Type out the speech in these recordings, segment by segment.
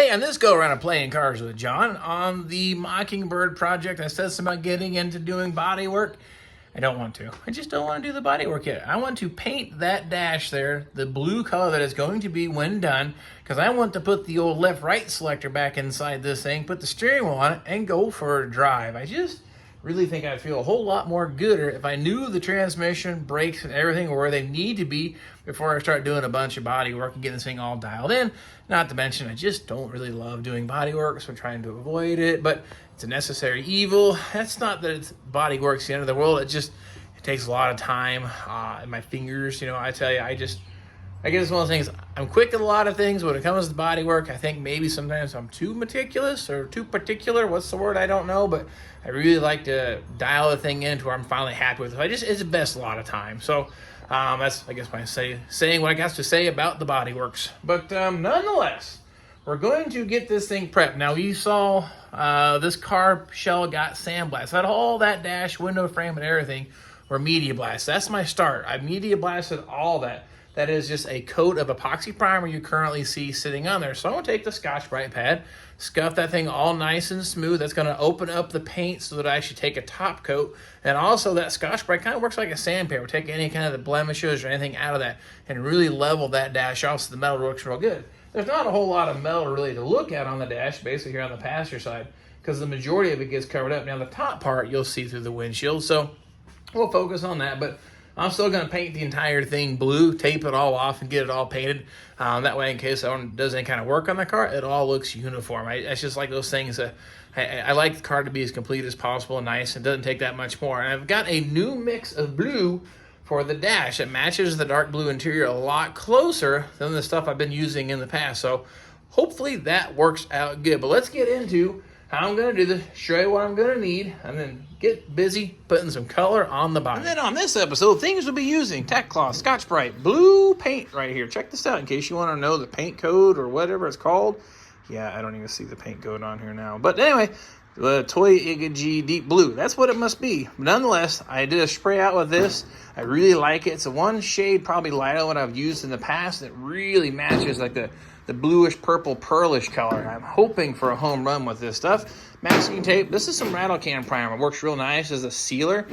Hey, on this go around of playing cars with John on the Mockingbird project, I said something about getting into doing body work. I don't want to. I just don't want to do the body work yet. I want to paint that dash there, the blue color that it's going to be when done, because I want to put the old left-right selector back inside this thing, put the steering wheel on it, and go for a drive. I just really think I'd feel a whole lot more gooder if I knew the transmission, brakes, and everything were where they need to be before I start doing a bunch of body work and getting this thing all dialed in. Not to mention, I just don't really love doing body work, so I'm trying to avoid it, but it's a necessary evil. That's not that it's body work's the end of the world. It takes a lot of time and my fingers, I tell you, I guess it's one of those things. I'm quick at a lot of things. When it comes to body work, I think maybe sometimes I'm too meticulous or too particular. What's the word? I don't know, but I really like to dial the thing in to where I'm finally happy with it. It's the best a lot of time. So that's, I guess, my saying what I got to say about the body works. But nonetheless, we're going to get this thing prepped. Now, you saw this carb shell got sandblasted. All that dash, window frame, and everything were media blast. That's my start. I media blasted all that. That is just a coat of epoxy primer you currently see sitting on there. So I'm going to take the Scotch-Brite pad, scuff that thing all nice and smooth. That's going to open up the paint so that I should take a top coat. And also that Scotch-Brite kind of works like a sandpaper. Take any kind of the blemishes or anything out of that and really level that dash off so the metal works real good. There's not a whole lot of metal really to look at on the dash, basically here on the passenger side, because the majority of it gets covered up. Now the top part you'll see through the windshield, so we'll focus on that. But I'm still going to paint the entire thing blue, tape it all off, and get it all painted. That way, in case someone does any kind of work on the car, it all looks uniform. It's just like those things that I like the car to be as complete as possible and nice. It doesn't take that much more. And I've got a new mix of blue for the dash. It matches the dark blue interior a lot closer than the stuff I've been using in the past. So hopefully that works out good. But let's get into how I'm going to do this, show you what I'm going to need, and then get busy putting some color on the body. And then on this episode, things we'll be using: Tack Cloth, Scotch-Brite, blue paint right here. Check this out in case you want to know the paint code or whatever it's called. Yeah, I don't even see the paint code on here now. But anyway, the Toy Iggy Deep Blue. That's what it must be. But nonetheless, I did a spray out with this. I really like it. It's a one shade probably lighter than what I've used in the past. It really matches like the bluish purple pearlish color. I'm hoping for a home run with this stuff. Masking tape. This is some rattle can primer. It works real nice as a sealer.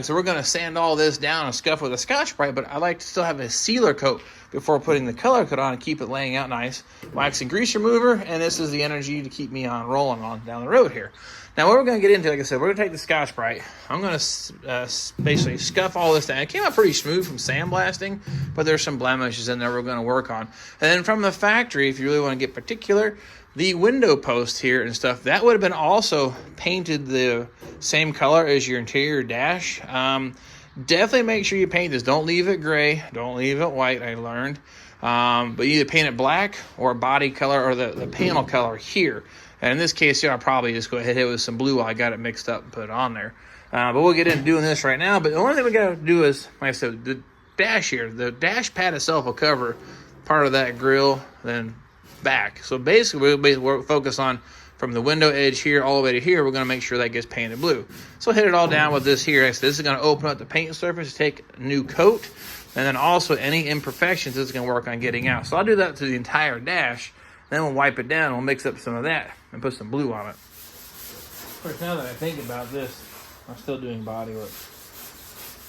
So we're going to sand all this down and scuff with a Scotch-Brite, but I like to still have a sealer coat before putting the color coat on and keep it laying out nice. Wax and grease remover, and this is the energy to keep me on rolling on down the road here. Now, what we're going to get into, like I said, we're going to take the Scotch-Brite. I'm going to basically scuff all this down. It came out pretty smooth from sandblasting, but there's some blemishes in there we're going to work on. And then from the factory, if you really want to get particular, the window post here and stuff, that would have been also painted the same color as your interior dash. Definitely make sure you paint this. Don't leave it gray. Don't leave it white, I learned. But either paint it black or body color or the panel color here. And in this case, I'll probably just go ahead and hit it with some blue while I got it mixed up and put it on there. But we'll get into doing this right now. But the only thing we got to do is, like I said, the dash here. The dash pad itself will cover part of that grill, then back. So basically, we'll focus on from the window edge here all the way to here. We're going to make sure that gets painted blue. So hit it all down with this here. So this is going to open up the paint surface, take a new coat, and then also any imperfections this is going to work on getting out. So I'll do that to the entire dash. Then we'll wipe it down and we'll mix up some of that and put some blue on it. Of course, now that I think about this, I'm still doing body work.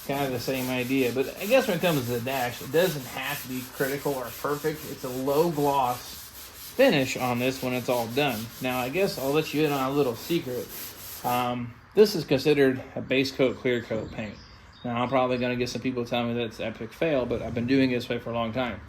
Kind of the same idea, but I guess when it comes to the dash, it doesn't have to be critical or perfect. It's a low gloss finish on this when it's all done. Now, I guess I'll let you in on a little secret. This is considered a base coat, clear coat paint. Now, I'm probably going to get some people telling me that's epic fail, but I've been doing it this way for a long time.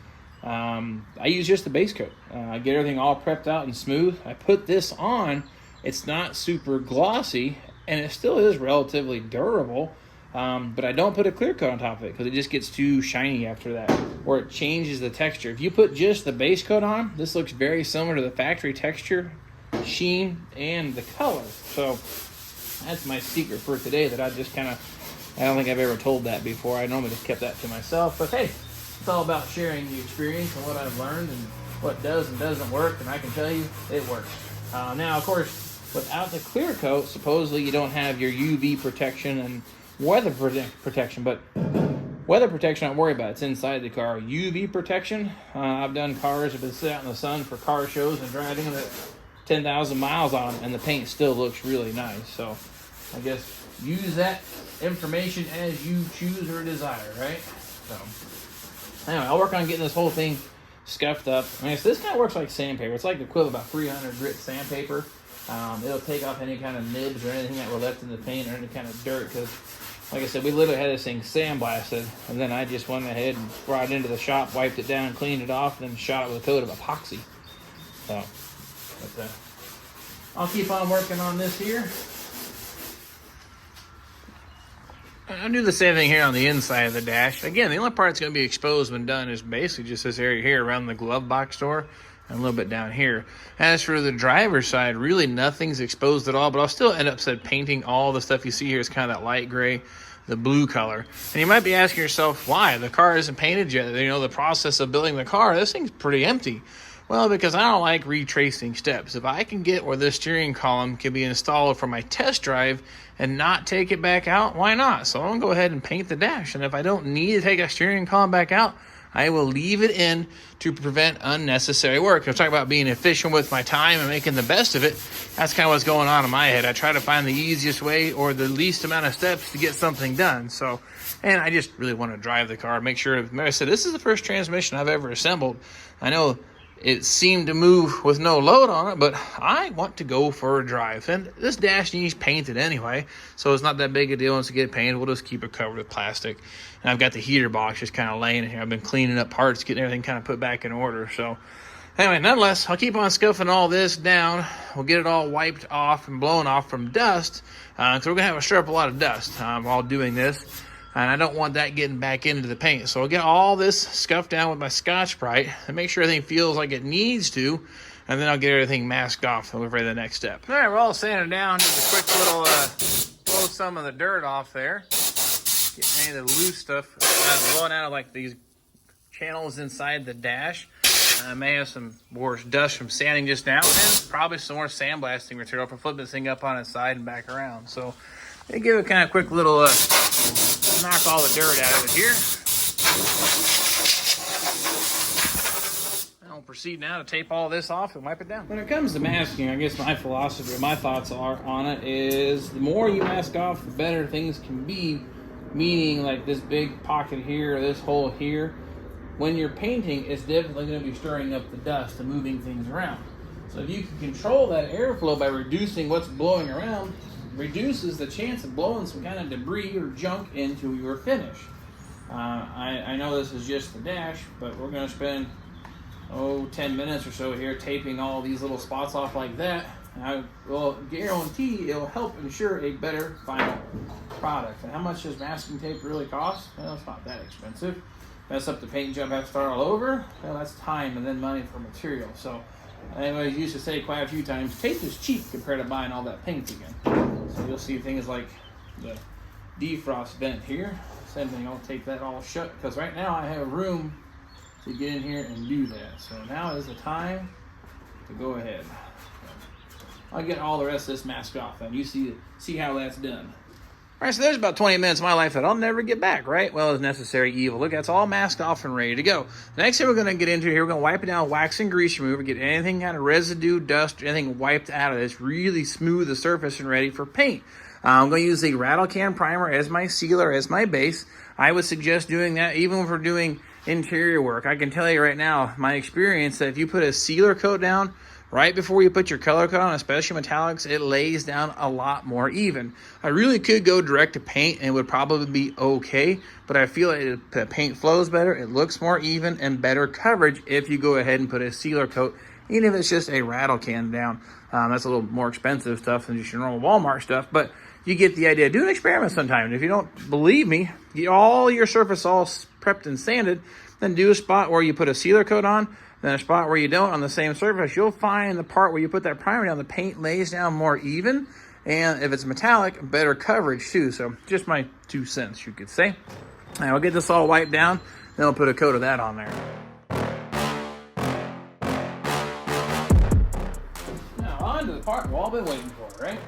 I use just the base coat. I get everything all prepped out and smooth. I put this on. It's not super glossy, and it still is relatively durable, but I don't put a clear coat on top of it because it just gets too shiny after that, or it changes the texture. If you put just the base coat on, this looks very similar to the factory texture, sheen, and the color. So that's my secret for today that I don't think I've ever told that before. I normally just kept that to myself, but hey, it's all about sharing the experience and what I've learned and what does and doesn't work, and I can tell you it works. Now, of course, without the clear coat, supposedly you don't have your UV protection and weather protection, but Weather protection, don't worry about it. It's inside the car. UV protection, I've done cars that have been sitting out in the sun for car shows and driving them at 10,000 miles on them, and the paint still looks really nice. So I guess use that information as you choose or desire, right? So anyway, I'll work on getting this whole thing scuffed up. I mean, so this kind of works like sandpaper. It's like the equivalent of about 300 grit sandpaper. It'll take off any kind of nibs or anything that were left in the paint or any kind of dirt, because like I said, we literally had this thing sandblasted, and then I just went ahead and brought it into the shop, wiped it down, cleaned it off, and then shot it with a coat of epoxy. So, but, I'll keep on working on this here. I'll do the same thing here on the inside of the dash. Again, the only part that's going to be exposed when done is basically just this area here around the glove box door and a little bit down here. As for the driver's side, really nothing's exposed at all, but I'll still end up painting all the stuff you see here is kind of that light gray, the blue color. And you might be asking yourself, why? The car isn't painted yet. You know, the process of building the car, this thing's pretty empty. Well, because I don't like retracing steps. If I can get where this steering column can be installed for my test drive and not take it back out, why not? So I'm going to go ahead and paint the dash. And if I don't need to take a steering column back out, I will leave it in to prevent unnecessary work. I'm talking about being efficient with my time and making the best of it. That's kind of what's going on in my head. I try to find the easiest way or the least amount of steps to get something done. So, and I just really want to drive the car, make sure, like I said, this is the first transmission I've ever assembled. I know it seemed to move with no load on it, but I want to go for a drive. And this dash needs painted anyway, so it's not that big a deal once it gets painted. We'll just keep it covered with plastic. And I've got the heater box just kind of laying in here. I've been cleaning up parts, getting everything kind of put back in order. So anyway, nonetheless, I'll keep on scuffing all this down. We'll get it all wiped off and blown off from dust, because we're going to have to stir up a lot of dust while doing this. And I don't want that getting back into the paint. So I'll get all this scuffed down with my Scotch-Brite and make sure everything feels like it needs to. And then I'll get everything masked off and we'll ready for the next step. All right, we're all sanded down. Just a quick little blow some of the dirt off there. Get any of the loose stuff blowing out of like these channels inside the dash. I may have some more dust from sanding just now, and probably some more sandblasting material for flipping this thing up on its side and back around. So they give it kind of quick little knock all the dirt out of it here. I'll proceed now to tape all this off and wipe it down. When it comes to masking, I guess my philosophy or my thoughts are on it is the more you mask off, the better things can be. Meaning like this big pocket here, or this hole here. When you're painting, it's definitely going to be stirring up the dust and moving things around. So if you can control that airflow by reducing what's blowing around, reduces the chance of blowing some kind of debris or junk into your finish. I know this is just the dash, but we're going to spend 10 minutes or so here taping all these little spots off like that. And I will guarantee it'll help ensure a better final product. And how much does masking tape really cost? Well, it's not that expensive. Mess up the paint job, have to start all over. Well, that's time and then money for material. So I used to say quite a few times, tape is cheap compared to buying all that paint again. So you'll see things like the defrost vent here. Same thing, I'll tape that all shut because right now I have room to get in here and do that. So now is the time to go ahead. I'll get all the rest of this mask off and you see how that's done. All right, so there's about 20 minutes of my life that I'll never get back, right? Well, it's necessary evil. Look, that's all masked off and ready to go. The next thing we're going to get into here, we're going to wipe it down with wax and grease remover, get anything kind of residue, dust, anything wiped out of this, really smooth the surface and ready for paint. I'm going to use the rattle can primer as my sealer, as my base. I would suggest doing that even if we're doing interior work. I can tell you right now, my experience, that if you put a sealer coat down right before you put your color coat on, especially metallics, it lays down a lot more even. I really could go direct to paint and it would probably be okay, but I feel like the paint flows better, it looks more even, and better coverage if you go ahead and put a sealer coat, even if it's just a rattle can down. That's a little more expensive stuff than just your normal Walmart stuff, but you get the idea. Do an experiment sometime. If you don't believe me, get all your surface all prepped and sanded, then do a spot where you put a sealer coat on, then a spot where you don't on the same surface. You'll find the part where you put that primer down, the paint lays down more even, and if it's metallic, better coverage too. So just my 2 cents, you could say. All right, I'll get this all wiped down, then I'll put a coat of that on there. Now on to the part we've all been waiting for, right?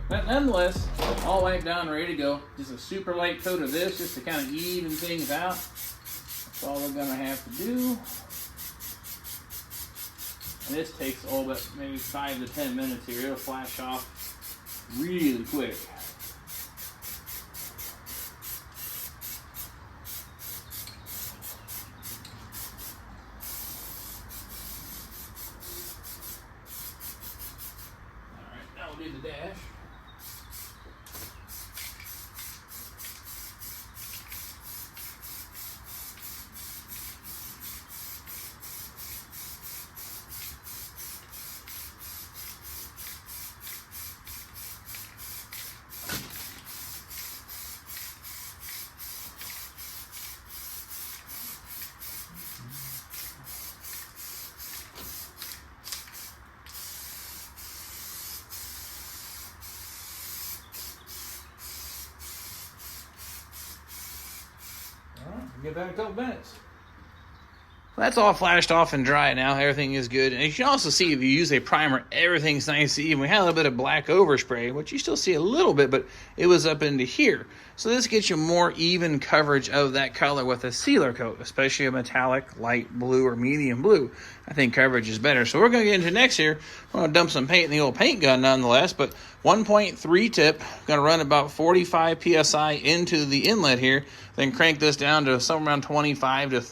But nonetheless, all wiped down, ready to go. Just a super light coat of this, just to kind of even things out. That's all we're gonna have to do. And this takes but maybe 5 to 10 minutes here. It'll flash off really quick. Alright, now we'll do the dash. Give that a couple minutes. That's all flashed off and dry now. Everything is good. And you can also see if you use a primer, everything's nice and even. We had a little bit of black overspray, which you still see a little bit, but it was up into here. So this gets you more even coverage of that color with a sealer coat, especially a metallic, light blue, or medium blue. I think coverage is better. So we're going to get into next here. We're going to dump some paint in the old paint gun nonetheless, but 1.3 tip. Going to run about 45 PSI into the inlet here, then crank this down to somewhere around 25 to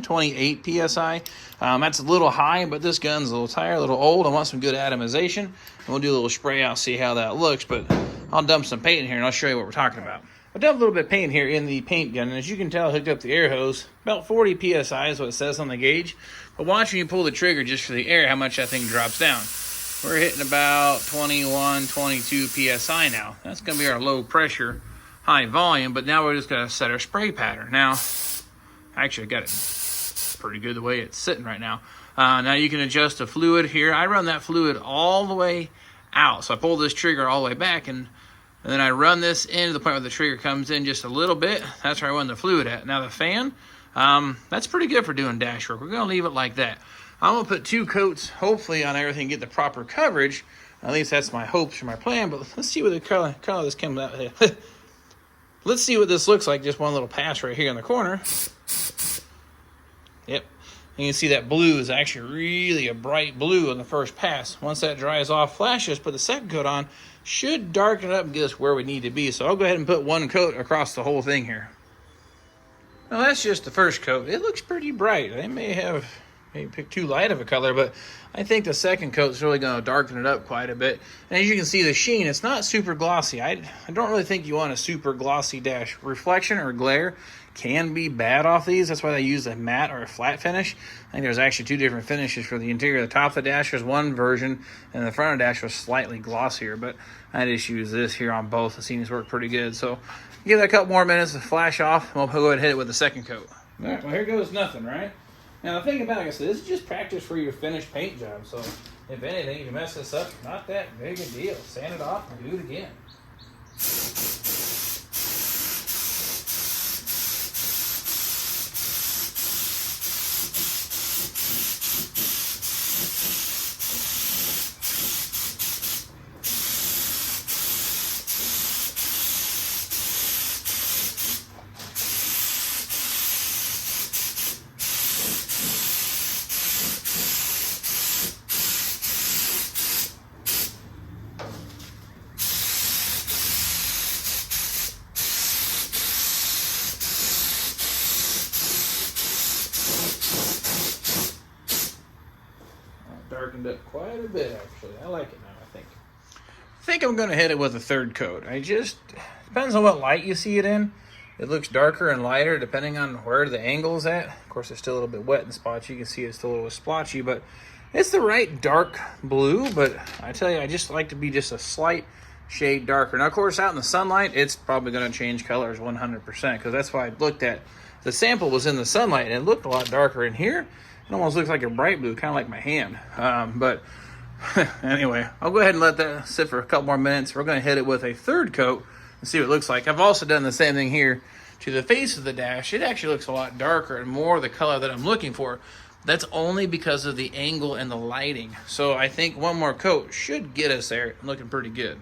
28 PSI. That's a little high, but this gun's a little tired, a little old. I want some good atomization. And we'll do a little spray out, see how that looks, but I'll dump some paint in here and I'll show you what we're talking about. I dumped a little bit of paint here in the paint gun, and as you can tell, I hooked up the air hose. About 40 PSI is what it says on the gauge. But watch when you pull the trigger just for the air, how much that thing drops down. We're hitting about 21, 22 PSI now. That's going to be our low pressure, high volume, but now we're just going to set our spray pattern. Now, actually, I got it pretty good the way it's sitting right now. Now you can adjust the fluid here. I run that fluid all the way out. So I pull this trigger all the way back, and then I run this in to the point where the trigger comes in just a little bit. That's where I run the fluid at. Now the fan, that's pretty good for doing dash work. We're going to leave it like that. I'm going to put 2 coats, hopefully, on everything, get the proper coverage. At least that's my hopes for my plan, but let's see what the color this comes out with. Let's see what this looks like, just one little pass right here in the corner. Yep. And you can see that blue is actually really a bright blue on the first pass. Once that dries off, flashes, put the second coat on, should darken it up and get us where we need to be. So I'll go ahead and put 1 coat across the whole thing here. Now that's just the first coat. It looks pretty bright. They may have picked too light of a color, but I think the second coat is really going to darken it up quite a bit. And as you can see, the sheen, it's not super glossy. I don't really think you want a super glossy dash. Reflection or glare can be bad off these. That's why they use a matte or a flat finish. I think there's actually 2 different finishes for the interior. The top of the dash is one version, and the front of the dash was slightly glossier, but I just use this here on both. The seems work pretty good. So give it a couple more minutes to flash off, and we'll go ahead and hit it with the second coat. All right, well, here goes nothing, right? Now, the thing about it, like I said, this is just practice for your finished paint job. So, if anything, if you mess this up, not that big a deal. Sand it off and do it again. Darkened up quite a bit, actually. I like it now, I think I'm going to hit it with a 3rd coat. Depends on what light you see it in. It looks darker and lighter depending on where the angle is at. Of course, it's still a little bit wet in spots. You can see it's still a little splotchy, but it's the right dark blue. But I tell you, I just like to be just a slight shade darker. Now, of course, out in the sunlight, it's probably going to change colors 100%, because that's why I looked at. The sample was in the sunlight, and it looked a lot darker in here. It almost looks like a bright blue, kind of like my hand. But anyway, I'll go ahead and let that sit for a couple more minutes. We're going to hit it with a 3rd coat and see what it looks like. I've also done the same thing here to the face of the dash. It actually looks a lot darker and more the color that I'm looking for. That's only because of the angle and the lighting. So I think 1 more coat should get us there, looking pretty good.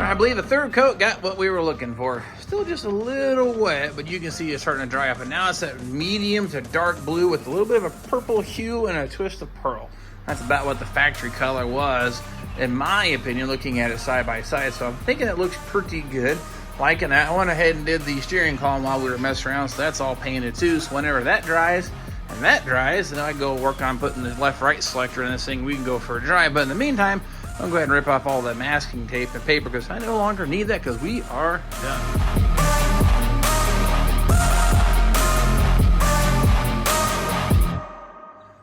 I believe the third coat got what we were looking for. Still just a little wet, but you can see it's starting to dry up. And now it's that medium to dark blue with a little bit of a purple hue and a twist of pearl. That's about what the factory color was, in my opinion, looking at it side by side. So I'm thinking it looks pretty good. Liking that. I went ahead and did the steering column while we were messing around, so that's all painted too. So whenever that dries, then I go work on putting the left-right selector in this thing. We can go for a drive. But in the meantime, I'll go ahead and rip off all that masking tape and paper because I no longer need that because we are done.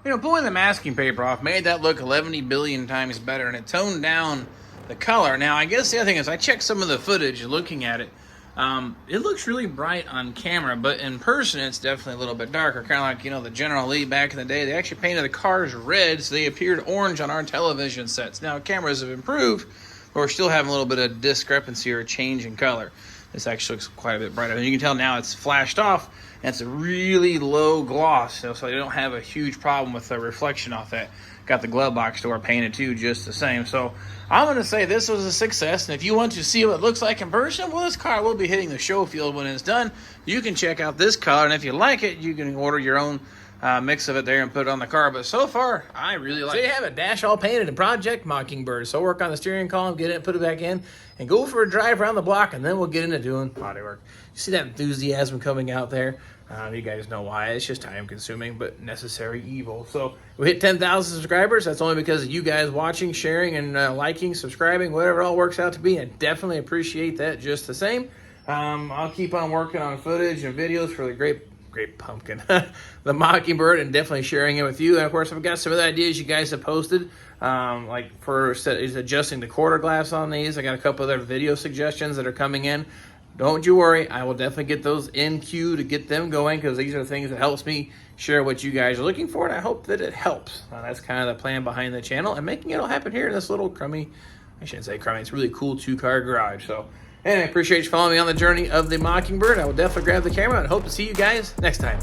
You know, pulling the masking paper off made that look 11 billion times better, and it toned down the color. Now, I guess the other thing is I checked some of the footage looking at it. It looks really bright on camera, but in person it's definitely a little bit darker. Kind of like, you know, the General Lee back in the day. They actually painted the cars red, so they appeared orange on our television sets. Now, cameras have improved, but we're still having a little bit of discrepancy or change in color. This actually looks quite a bit brighter. And you can tell now it's flashed off, and it's a really low gloss, so you don't have a huge problem with the reflection off that. Got the glove box door painted too, just the same. So I'm going to say this was a success. And if you want to see what it looks like in person, well, this car will be hitting the show field when it's done. You can check out this color, and if you like it, you can order your own mix of it there and put it on the car. But so far, I really like it. So you have a dash all painted in Project Mockingbird. So work on the steering column, get it, put it back in, and go for a drive around the block, and then we'll get into doing body work. You see that enthusiasm coming out there? You guys know why. It's just time-consuming, but necessary evil. So we hit 10,000 subscribers. That's only because of you guys watching, sharing, and liking, subscribing, whatever it all works out to be. I definitely appreciate that just the same. I'll keep on working on footage and videos for the great pumpkin, the Mockingbird, and definitely sharing it with you. And of course, I've got some of the ideas you guys have posted, like for adjusting the quarter glass on these. I got a couple other video suggestions that are coming in. Don't you worry, I will definitely get those in queue to get them going, because these are the things that helps me share what you guys are looking for, and I hope that it helps. That's kind of the plan behind the channel, and making it all happen here in this little crummy, I shouldn't say crummy, it's a really cool two-car garage. So anyway, I appreciate you following me on the journey of the Mockingbird. I will definitely grab the camera and hope to see you guys next time.